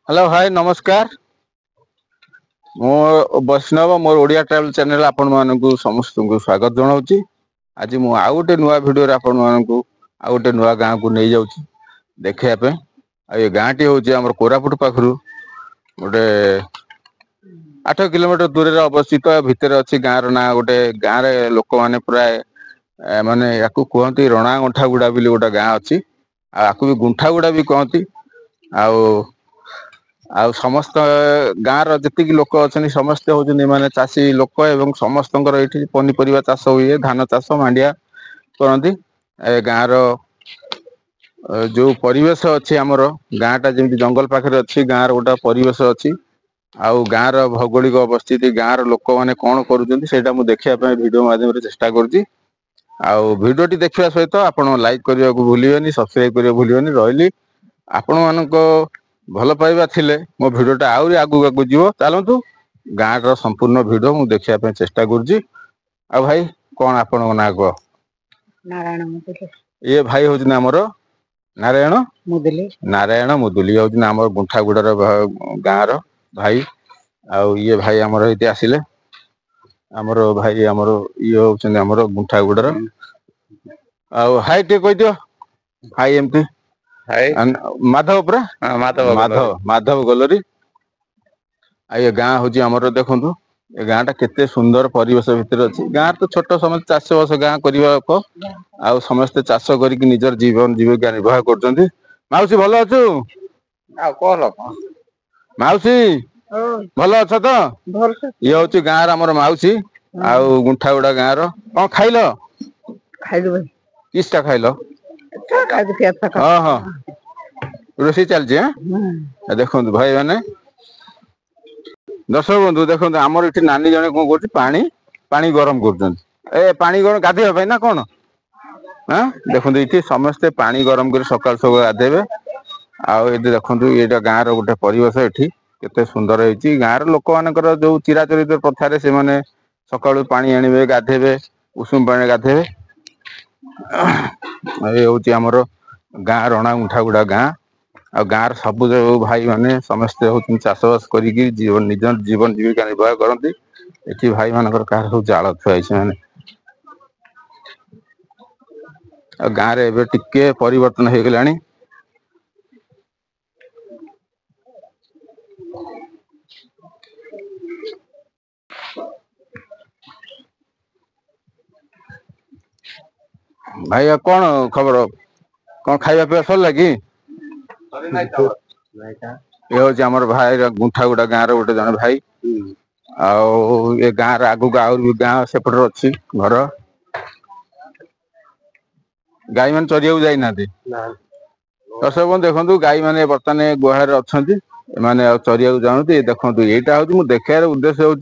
Hello hi नमस्कार। मो वैष्णव मोर Odia travel channel आपण मानकु समस्त को स्वागत जनाऊँ। आज मु आउ गोटे नुआ वीडियो आपण मानकु आउ गोटे नुआ गाँव को नहीं जाऊँ देखिया पे। आ ये गाँव टी होची हमर कोरापुट पाखरु गोटे 8 किलोमीटर दूर रे अवस्थित भितर अच्छी गाँव ना गोटे गाँव रे लोक माने प्राय माने याकू कहती रणा गंठा गुड़ा बोली गोटे गाँ अच्छी आपको भी गुंठा गुड़ा भी कहती। आउ समस्त गाँव जी लोक अच्छा समस्ते होती माने चाषी लोक एवं समस्त ये पनीपरिया चाष हुए धान चाष मांडिया करती। गाँव जो परिवेश अच्छी आमर गाँटा जमी जंगल पाखे अच्छी गाँव गोटा परिवेश अच्छी आउ गाँव भौगोलिक अवस्थिति गाँव लोक मैंने कौन करा देखा वीडियो माध्यम चेष्टा करुँची। आउ वीडियो टी देखा सहित आप लाइक करने को भूलिए सब्सक्राइब करने भूलिए रही आपण मानक भल पाइबा थिले मो वीडियोटा आउरी आगु आगु जीवो चलतु गाँव संपूर्ण वीडियो मु देखा चेष्टा करुँची। आ भाई कौन आपण ना कह नारायण मुदुली ये भाई हूँ आमर नारायण मुदुली नारायण मुदुली हूँ आम गुंठागुड़ार गाँव भाई। आउ ये भाई आमर ये आसिले आमर भाई आमर ये होउछन आमर गुंठागुड़ार आउ हाय टे कह दियो हाय एमती हाय माधव पुरा माधव माधव माधव गलोरी। आ ये गाँ हूँ आमर देखु ए गाँटा केते सुंदर परिवेश भितर अच्छी गाँ तो छोट समस्त चाष बास गाँ करने लोक आउ समस्ते चाष करके निजर जीवन जीविका निर्वाह कर। माउसी भल अच्छु माउसी भल अछ तो ये हूँ गाँव आमर माउसी आउ गुंठागुड़ा गाँव कौन खाइल किसटा खाइल हाँ हाँ रोषे चलती देखो भाई मैंने दर्शक बंधु देखो आमर ये नानी जने कौन कर पानी गरम कर पानी गरम गाधे ना कौन हाँ देखो ये समस्ते पानी गरम कर सकाल सब गाधेबे। आउ ये देखो ये गाँव रोटे परिवेश ये केते सुंदर है गाँव लोक मानकर जो चिराचरित प्रथार से माने सकाळु पानी आनिबे गाधेबे उषुम पानी गाधेबे। ये हूँ आमर गाँ रणा गुंठागुड़ा गाँ आ गाँव सबु जो भाई माने समस्ते होती चाष बास करिकी जीवन निज जीवन जीविका निर्वाह करती। ये भाई मानकर कह सब जाल थुआई माने गाँव रे एबे टिके परिवर्तन हो गलानी। भाई कौन खबर कौन खाଇବା पिया सरला कि ये हूँ आमर भाई गुंठागुड़ा गाँव रोटे जन भाई आउ ये गाँव आगु आउर भी गाँव सेपटर अच्छी घर गाई मान चरिया जाई ना दर्शक बंधु देखो गाई मैंने बर्तमान गुहार अच्छा मैंने चरिया जानते देखो यहाँ हूँ देखार उद्देश्य हूँ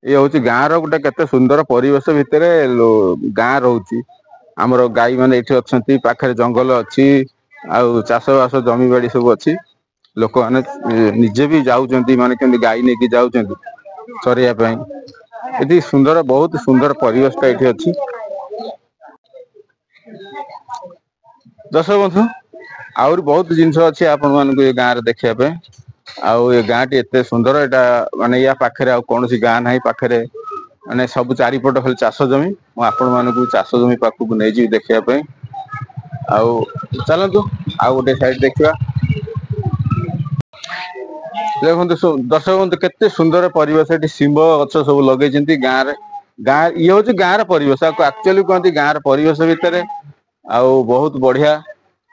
ये हूँ गाँव रोटे केते सुंदर परिवेश भितर गाँ रोचे आमर गाई मैंने ये अच्छा पाखे जंगल अच्छी आउ चाष बास जमी बाड़ी सब अच्छी लोक मैंने निजे भी जाऊँच माने केमती गाई नहीं जाऊँच चरिया ये सुंदर बहुत सुंदर परिवेशटा ये अच्छी। दर्शक बंधु आउर बहुत जिनस अच्छी आपण मानक ये गाँव देखा आउ ये गाँ टी एत सुंदर यहाँ माने या पाखे आ कौन गाँ ना पाखे माने सब चारिपट खाली चाष जमी आपण मानक चाष जमी पाखक नहीं जी देखा आउ चलतु आउ गोटे साइड देखा देखो दर्शक बंधु केते सुंदर परिवेश ये शिंब गछ सब लगे गाँव गाँ ये हूँ गाँव परिवेश एक्चुअली कहते गाँव परिवेश भितर आउ बहुत बढ़िया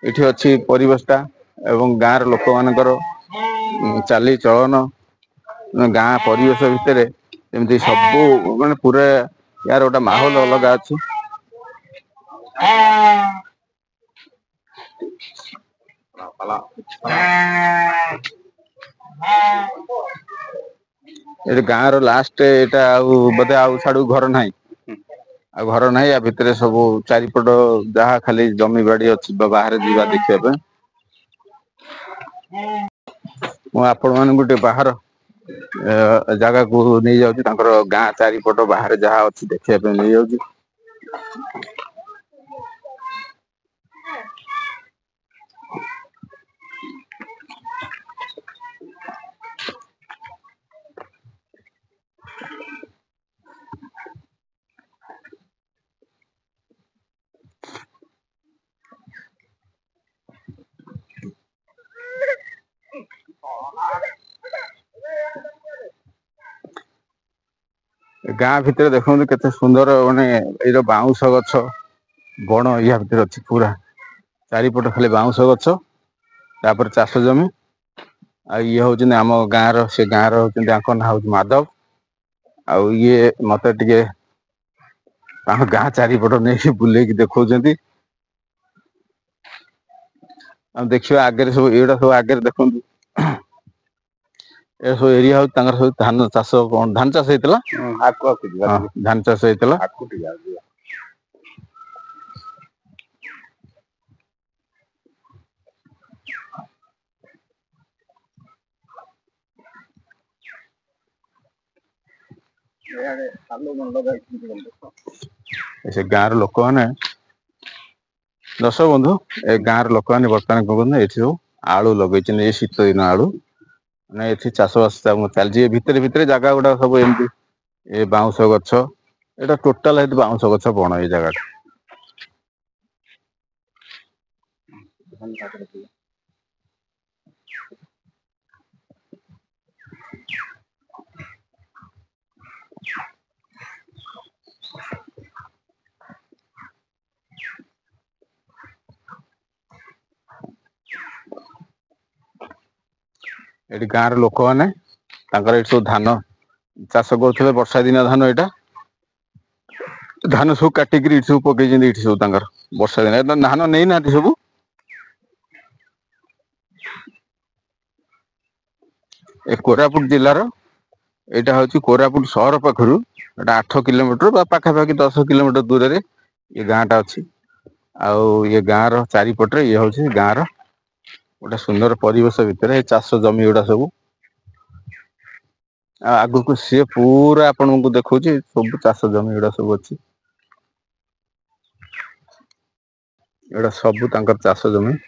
ये अच्छी परिवेशटा एवं गाँव लोक मानकर चाली चलन गाँ परिवेश भितर एमती सब माने पूरा यार गोटे माहौल अलग अच्छी। ये गाँव लास्ट यहाँ बोधे आउ छाड़ू घर ना आ घर ना या भितर सब चारिपट जहाँ खाली जमी बाड़ी अच्छी बाहर जीवा देखा आपण मान गोटे बाहर जगह को नहीं जाऊँ गाँ चारिपट बाहर जहाँ अच्छी देखा नहीं जाऊँ। ଗାଁ ଭିତରେ ଦେଖନ୍ତୁ କେତେ ସୁନ୍ଦର ମାନେ ଏଇ ବାଉଁଶ ଗଛ ବଣ ଇଆ ଭିତରେ ଅଛି ପୁରା ଚାରିପଟ ଖାଲି ବାଉଁଶ ଗଛ ତାପରେ ଚାଷ ଜମି ଆଉ ଇଏ ହଉଛନ୍ତି ଆମ ଗାଁର ସେ ଗାଁର ହଉଛନ୍ତି ତାଙ୍କ ନାଁ ହଉଛି ମାଧବ ଆଉ ଇଏ ମତେ ଟିକେ ତାଙ୍କ ଗାଁ ଚାରିପଟ ନେଇକି ବୁଲେଇକି ଦେଖଉଛନ୍ତି ଆଉ ଦେଖିବା ଆଗରେ ସବୁ ଏଇଗୁଡା ସବୁ ଆଗରେ ଦେଖନ୍ତୁ ଏ ସବୁ ଏରିଆ ହଉଛି ତାଙ୍କର ସବୁ ଧାନ ଚାଷ କଣ ଧାନ ଚାଷ ହେଇଥିଲା ଧାନ ଚାଷ ହେଇଥିଲା ସେ ଗାଁର ଲୋକମାନେ ଦର୍ଶକ ବନ୍ଧୁ ଏ ଗାଁର ଲୋକମାନେ ବର୍ତ୍ତମାନ କଣ କରୁଛନ୍ତି ଏଠି ସବୁ ଆଳୁ ଲଗେଇଛନ୍ତି ଏଇ ଶୀତ ଦିନ ଆଳୁ ମାନେ ଏଠି ଚାଷ ବାସ ଚାଲିଛି ଭିତରେ ଭିତରେ ଜାଗା ଗୁଡା ସବୁ ଏମିତି ଏ ବାଉଁଶ ଗଛ ଏଇଟା ଟୋଟାଲ ଏଠି ବାଉଁଶ ଗଛ ବଣ ଏଇ ଜାଗାଟା ଏଠି ଗାଁର ଲୋକମାନେ ତାଙ୍କର ଏଠି ସବୁ ଧାନ ଚାଷ କରୁଥିଲେ ବର୍ଷା ଦିନ ଧାନ ଏଇଟା ଧାନ ସବୁ କାଟିକିରି ଏଠି ସବୁ ପକେଇଛନ୍ତି ଏଇଠି ସବୁ ତାଙ୍କର ବର୍ଷା ଦିନ ଧାନ ନେଇନାହାନ୍ତି ସବୁ ଏ କୋରାପୁଟ ଜିଲ୍ଲାର ଏଇଟା ହଉଛି କୋରାପୁଟ ସହର ପାଖରୁ ଏଟା 8 କିଲୋମିଟର ବା ପାଖାପାଖି 10 କିଲୋମିଟର ଦୂରରେ ଏ ଗାଁ ଟା ଅଛି ଆଉ ଇଏ ଗାଁ ର ଚାରିପଟରେ ଇଏ ହଉଛି ଗାଁ ର ଗୋଟେ ସୁନ୍ଦର ପରିବେଶ ଭିତରେ ଏଇ ଚାଷ ଜମି ଗୁଡା ସବୁ ଆଉ ଆଗକୁ ସିଏ ପୁରା ଆପଣଙ୍କୁ ଦେଖଉଛି ସବୁ ଚାଷ ଜମି ଗୁଡା ସବୁ ଅଛି ଏଗୁଡା ସବୁ ତାଙ୍କର ଚାଷ ଜମି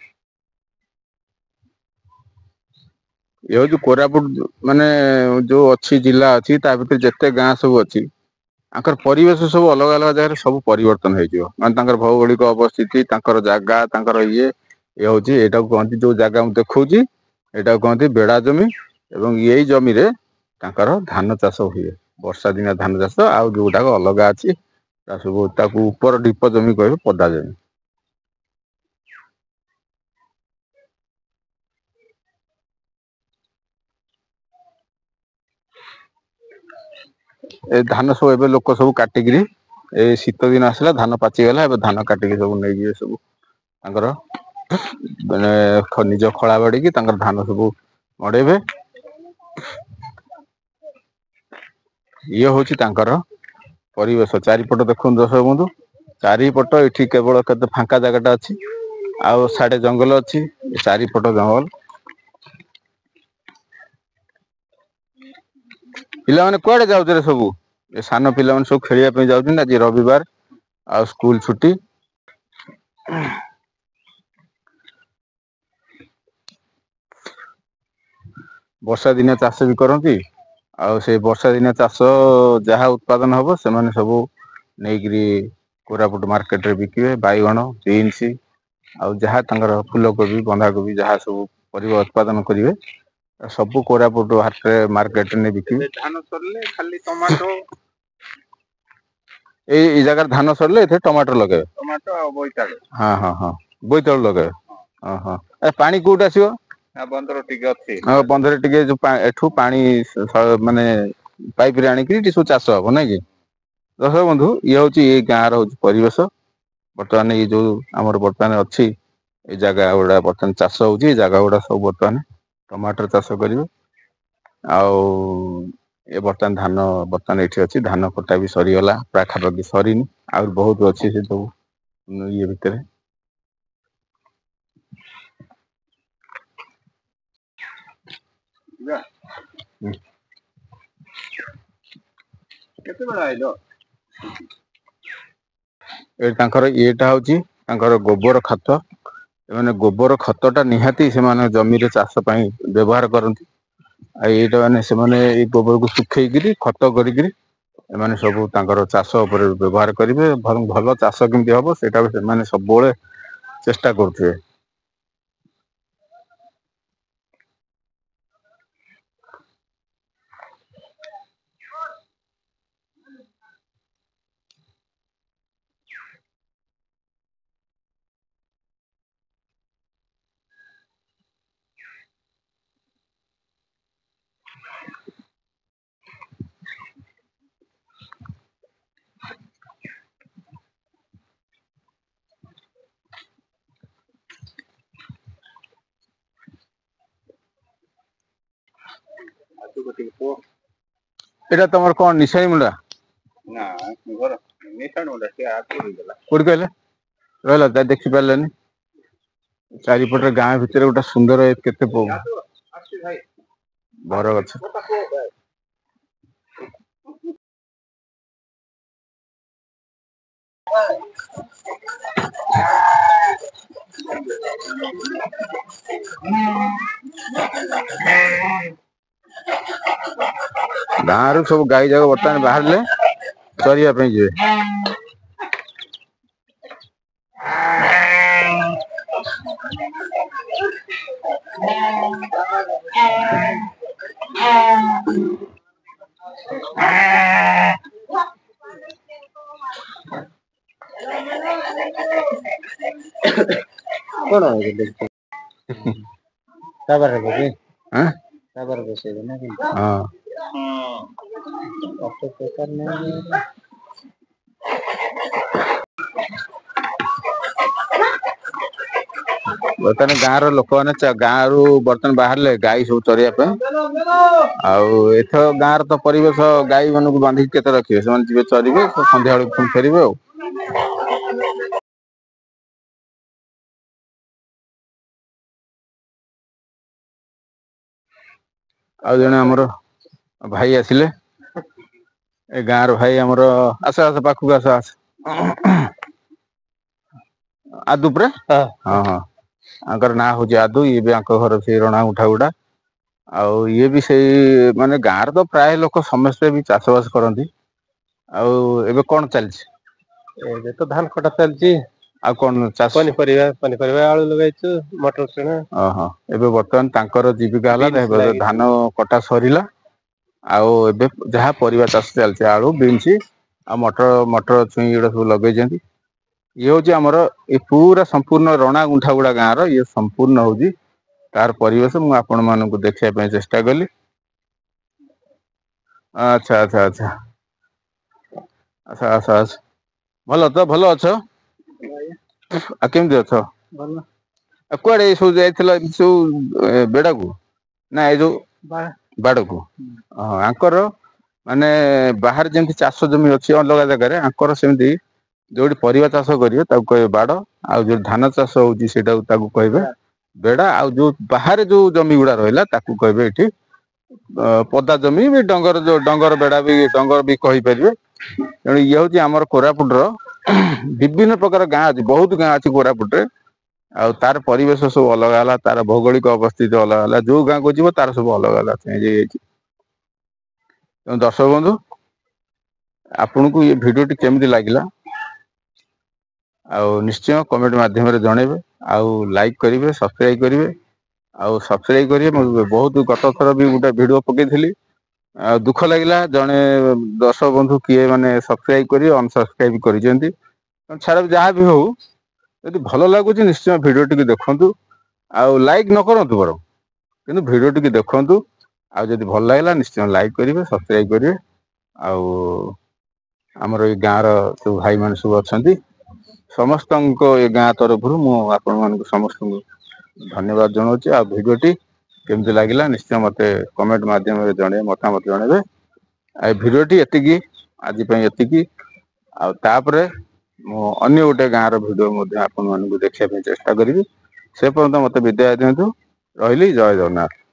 ଇଏ ହଉଛି କୋରାପୁଟ ମାନେ ଯୋଉ ଅଛି ଜିଲ୍ଲା ଅଛି ତା ଭିତରେ ଯେତେ ଗାଁ ସବୁ ଅଛି ତାଙ୍କର ପରିବେଶ ସବୁ ଅଲଗା ଅଲଗା ଜାଗାରେ ସବୁ ପରିବର୍ତ୍ତନ ହେଇଯିବ ମାନେ ତାଙ୍କର ଭୌଗୋଳିକ ଅବସ୍ଥିତି ତାଙ୍କର ଜାଗା ତାଙ୍କର ଇଏ ହଉଛି ଏଇଟାକୁ କହନ୍ତି ଯୋଉ ଜାଗା ମୁଁ ଦେଖଉଛି ଏଇଟାକୁ କହନ୍ତି ବେଡା ଜମି ଏବଂ ଏଇ ଜମିରେ ତାଙ୍କର ଧାନ ଚାଷ ହୁଏ ବର୍ଷା ଦିନିଆ ଧାନ ଚାଷ ଆଉ ଯୋଉଟାକ ଅଲଗା ଅଛି ତା ସବୁ ତାକୁ ଉପର ଢିପ ଜମି କହିବେ ପଦା ଜମି ଏ ଧାନ ସବୁ ଏବେ ଲୋକ ସବୁ କାଟିକିରି ଏଇ ଶୀତ ଦିନ ଆସିଲା ଧାନ ପାଚିଗଲା ଏବେ ଧାନ କାଟିକି ସବୁ ନେଇଯିବେ ସବୁ ତାଙ୍କର ମାନେ ନିଜ ଖଳା ବାଡିକି ତାଙ୍କର ଧାନ ସବୁ ମଡେଇବେ ଇଏ ହଉଛି ତାଙ୍କର ପରିବେଶ ଚାରିପଟ ଦେଖନ୍ତୁ ଦର୍ଶକ ବନ୍ଧୁ ଚାରିପଟ ଏଠି କେବଳ କେତେ ଫାଙ୍କା ଜାଗା ଟା ଅଛି ଆଉ ସାଡେ ଜଙ୍ଗଲ ଅଛି ଚାରିପଟ ଜଙ୍ଗଲ ପିଲାମାନେ କୁଆଡେ ଯାଉଥିଲେ ସବୁ ଏ ସାନ ପିଲାମାନେ ସବୁ ଖେଳିବା ପାଇଁ ଯାଉଛନ୍ତି ଆଜି ରବିବାର ଆଉ ସ୍କୁଲ ଛୁଟି ବର୍ଷା ଦିନିଆ ଚାଷ ବି କରନ୍ତି ଆଉ ସେଇ ବର୍ଷା ଦିନିଆ ଚାଷ ଯାହା ଉତ୍ପାଦନ ହବ ସେମାନେ ସବୁ ନେଇକିରି କୋରାପୁଟ ମାର୍କେଟ ରେ ବିକିବେ ବାଇଗଣ ବିନ୍ସ ଆଉ ଯାହା ତାଙ୍କର ଫୁଲକୋବି ବନ୍ଧାକୋବି ଯାହା ସବୁ ପରିବା ଉତ୍ପାଦନ କରିବେ ସବୁ କୋରାପୁଟ ହାଟରେ ମାର୍କେଟରେ ନେଇ ବିକିବେ ଧାନ ସରିଲେ ଖାଲି ଟମାଟୋ ଏଇ ଜାଗାରେ ଧାନ ସରିଲେ ଏଥିରେ ଟମାଟର ଲଗେଇବେ ଟମାଟୋ ଆଉ ବୋଇତାଳୁ ହଁ ବୋଇତାଳୁ ଲଗେଇବେ ଓହୋ ଏ ପାଣି କୋଉଠି ଆସିବ ବନ୍ଧର ଟିକେ ଅଛି ବନ୍ଧରେ ଟିକେ ଯୋଉ ଏଠୁ ପାଣି ମାନେ ପାଇପ ରେ ଆଣିକି ଏଠି ସବୁ ଚାଷ ହବ ନାଇଁ କି ଦର୍ଶକ ବନ୍ଧୁ ଇଏ ହଉଛି ଏଇ ଗାଁ ର ହଉଛି ପରିବେଶ ବର୍ତ୍ତମାନ ଏଇ ଯୋଉ ଆମର ବର୍ତ୍ତମାନ ଅଛି ଏଇ ଜାଗା ଗୁଡା ବର୍ତ୍ତମାନ ଚାଷ ହଉଛି ଏଇ ଜାଗା ଗୁଡା ସବୁ ବର୍ତ୍ତମାନ ଟମାଟର ଚାଷ କରିବେ ଆଉ ଏ ବର୍ତ୍ତମାନ ଧାନ ବର୍ତ୍ତମାନ ଏଇଠି ଅଛି ଧାନ କଟା ବି ସରିଗଲା ପାଖାପାଖି ସରିନି ଆହୁରି ବହୁତ ଅଛି ସେ ସବୁ ଇଏ ଭିତରେ କେତେବେଳେ ଆଇଲ ଏ ତାଙ୍କର ଇଏଟା ହଉଛି ତାଙ୍କର ଗୋବର ଖାତ ସେମାନେ ଗୋବର ଖତ ଟା ନିହାତି ସେମାନେ ଜମିରେ ଚାଷ ପାଇଁ ବ୍ୟବହାର କରନ୍ତି ଆଉ ଏଇଟା ମାନେ ସେମାନେ ଏଇ ଗୋବରକୁ ଶୁଖେଇକିରି ଖତ କରିକିରି ଏମାନେ ସବୁ ତାଙ୍କର ଚାଷ ଉପରେ ବ୍ୟବହାର କରିବେ ଭଲ ଚାଷ କେମିତି ହବ ସେଇଟା ବି ସେମାନେ ସବୁବେଳେ ଚେଷ୍ଟା କରୁଥିବେ ଏଇଟା ତମର କଣ ନିଶାଣି ମୁଣ୍ଡା? କୋଉଠି କହିଲେ ରହିଲା ତା ଦେଖି ପାରିଲାନି। ଚାରିପଟରେ ଗାଁ ଭିତରେ ଗୋଟେ ସୁନ୍ଦର କେତେ ବରଗଛ। ଗାଁରୁ ସବୁ ଗାଈ ଯାକ ବର୍ତ୍ତମାନ ବାହାରିଲେ ଚରିବା ପାଇଁ ଯିବେ। ବର୍ତ୍ତମାନ ଗାଁର ଲୋକମାନେ ଗାଁରୁ ବର୍ତ୍ତମାନ ବାହାରିଲେ ଗାଈ ସବୁ ଚରିବା ପାଇଁ। ଆଉ ଏଥର ଗାଁର ତ ପରିବେଶ ଗାଈ ମାନଙ୍କୁ ବାନ୍ଧିକି କେତେ ରଖିବେ, ସେମାନେ ଯିବେ ଚରିବେ ସନ୍ଧ୍ୟା ବେଳକୁ ପୁଣି ଫେରିବେ ଆଉ। ଆଉ ଜଣେ ଆମର ଭାଇ ଆସିଲେ, ଏ ଗାଁର ଭାଇ ଆମର ଆସ ପାଖକୁ ଆସ। ଆଦୁ ପରା ହଁ। ଆଙ୍କର ନାଁ ହଉଛି ଆଦୁ, ଇଏ ବି ଆଙ୍କ ଘର ସେଇ ରଣା ଉଠା ଗୁଡା। ଆଉ ଇଏ ବି ସେଇ ମାନେ ଗାଁରେ ତ ପ୍ରାୟ ଲୋକ ସମସ୍ତେ ବି ଚାଷ ବାସ କରନ୍ତି। ଆଉ ଏବେ କଣ ଚାଲିଛି? ଏବେ ତ ଧାନ କଟା ଚାଲିଛି। ଆଉ କଣ ଚାଷ? ପନିପରିବା ଆଳୁ ଲଗେଇଛୁ, ମଟର ଚଣା। ଓହୋ ଏବେ ବର୍ତ୍ତମାନ ତାଙ୍କର ଜୀବିକା ବିନ୍ସ ହେଲା ଲାଗିଛି। ଧାନ କଟା ସରିଲା। ଆଉ ଏବେ ଯାହା ପରିବା ଚାଷ ଚାଲିଛି ଆଳୁ, ବିନ୍ସ ଆଉ ମଟର ଛୁଇଁ ଏଗୁଡା ସବୁ ଲଗେଇଛନ୍ତି। ଇଏ ହଉଛି ଆମର ଏଇ ପୁରା ସମ୍ପୂର୍ଣ୍ଣ ରଣା ଗୁଣ୍ଠା ଗୁଡା ଗାଁର ଇଏ ସମ୍ପୂର୍ଣ୍ଣ ହଉଛି ତାର ପରିବେଶ। ମୁଁ ଆପଣ ମାନଙ୍କୁ ଦେଖେଇବା ପାଇଁ ଚେଷ୍ଟା କଲି। ଆଚ୍ଛା। ଆସ। ଭଲ ଅଛ? ଆଉ କେମିତି ଅଛ? ଆଉ କୁଆଡେ ଏ ସବୁ ଯାଇଥିଲ ଏ ସବୁ ବେଡାକୁ ନା ଏଇ ଯୋଉ ବାଡକୁ? ଆଙ୍କର ମାନେ ବାହାରେ ଯେମିତି ଚାଷ ଜମି ଅଛି ଅଲଗା ଜାଗାରେ, ଆଙ୍କର ସେମିତି ଯୋଉଠି ପରିବା ଚାଷ କରିବେ ତାକୁ କହିବେ ବାଡ, ଆଉ ଯୋଉଠି ଧାନ ଚାଷ ହଉଛି ସେଇଟାକୁ ତାକୁ କହିବେ ବେଡା, ଆଉ ଯୋଉ ବାହାରେ ଯୋଉ ଜମି ଗୁଡା ରହିଲା ତାକୁ କହିବେ ଏଠି ପଦା ଜମି ବି ଡଙ୍ଗର ବେଡା ବି ଡଙ୍ଗର ବି କହିପାରିବେ। ତେଣୁ ଇଏ ହଉଛି ଆମର କୋରାପୁଟର ବିଭିନ୍ନ ପ୍ରକାର ଗାଁ ଅଛି, ବହୁତ ଗାଁ ଅଛି କୋରାପୁଟରେ। ଆଉ ତାର ପରିବେଶ ସବୁ ଅଲଗା ହେଲା, ତାର ଭୌଗୋଳିକ ଅବସ୍ଥିତି ଅଲଗା ହେଲା, ଯୋଉ ଗାଁକୁ ଯିବ ତାର ସବୁ ଅଲଗା ଅଲଗା ଚେଞ୍ଜ ହେଇଯାଇଛି। ତେଣୁ ଦର୍ଶକ ବନ୍ଧୁ, ଆପଣଙ୍କୁ ଏ ଭିଡିଓଟି କେମିତି ଲାଗିଲା? ଆଉ ନିଶ୍ଚୟ କମେଣ୍ଟ ମାଧ୍ୟମରେ ଜଣେଇବେ, ଆଉ ଲାଇକ୍ କରିବେ, ସବସ୍କ୍ରାଇବ କରିବେ। ଆଉ ସବସ୍କ୍ରାଇବ କରିବେ, ମୁଁ ବହୁତ ଗତ ଥର ବି ଗୋଟେ ଭିଡିଓ ପକେଇଥିଲି। ଆଉ ଦୁଃଖ ଲାଗିଲା ଜଣେ ଦର୍ଶକ ବନ୍ଧୁ କିଏ ମାନେ ସବସ୍କ୍ରାଇବ କରି ଅନସବସ୍କ୍ରାଇବ କରିଛନ୍ତି। ଛାଡ ଯାହା ବି ହଉ, ଯଦି ଭଲ ଲାଗୁଛି ନିଶ୍ଚୟ ଭିଡିଓ ଟିକେ ଦେଖନ୍ତୁ। ଆଉ ଲାଇକ୍ ନ କରନ୍ତୁ ବରଂ, କିନ୍ତୁ ଭିଡିଓ ଟିକେ ଦେଖନ୍ତୁ। ଆଉ ଯଦି ଭଲ ଲାଗିଲା ନିଶ୍ଚୟ ଲାଇକ୍ କରିବେ, ସବସ୍କ୍ରାଇବ କରିବେ। ଆଉ ଆମର ଏଇ ଗାଁର ସବୁ ଭାଇ ମାନେ ସବୁ ଅଛନ୍ତି। ସମସ୍ତଙ୍କ ଏ ଗାଁ ତରଫରୁ ମୁଁ ଆପଣ ମାନଙ୍କୁ ସମସ୍ତଙ୍କୁ ଧନ୍ୟବାଦ ଜଣାଉଛି। ଆଉ ଭିଡିଓଟି କେମିତି ଲାଗିଲା ନିଶ୍ଚୟ ମତେ କମେଣ୍ଟ ମାଧ୍ୟମରେ ଜଣେଇବେ, ମତାମତ ଜଣେଇବେ। ଆଉ ଭିଡିଓଟି ଏତିକି, ଆଜି ପାଇଁ ଏତିକି। ଆଉ ତାପରେ ମୁଁ ଅନ୍ୟ ଗୋଟେ ଗାଁ ର ଭିଡିଓ ମଧ୍ୟ ଆପଣ ମାନଙ୍କୁ ଦେଖିବା ପାଇଁ ଚେଷ୍ଟା କରିବି। ସେ ପର୍ଯ୍ୟନ୍ତ ମତେ ବିଦାୟ ଦିଅନ୍ତୁ, ରହିଲି ଜୟ ଜଗନ୍ନାଥ।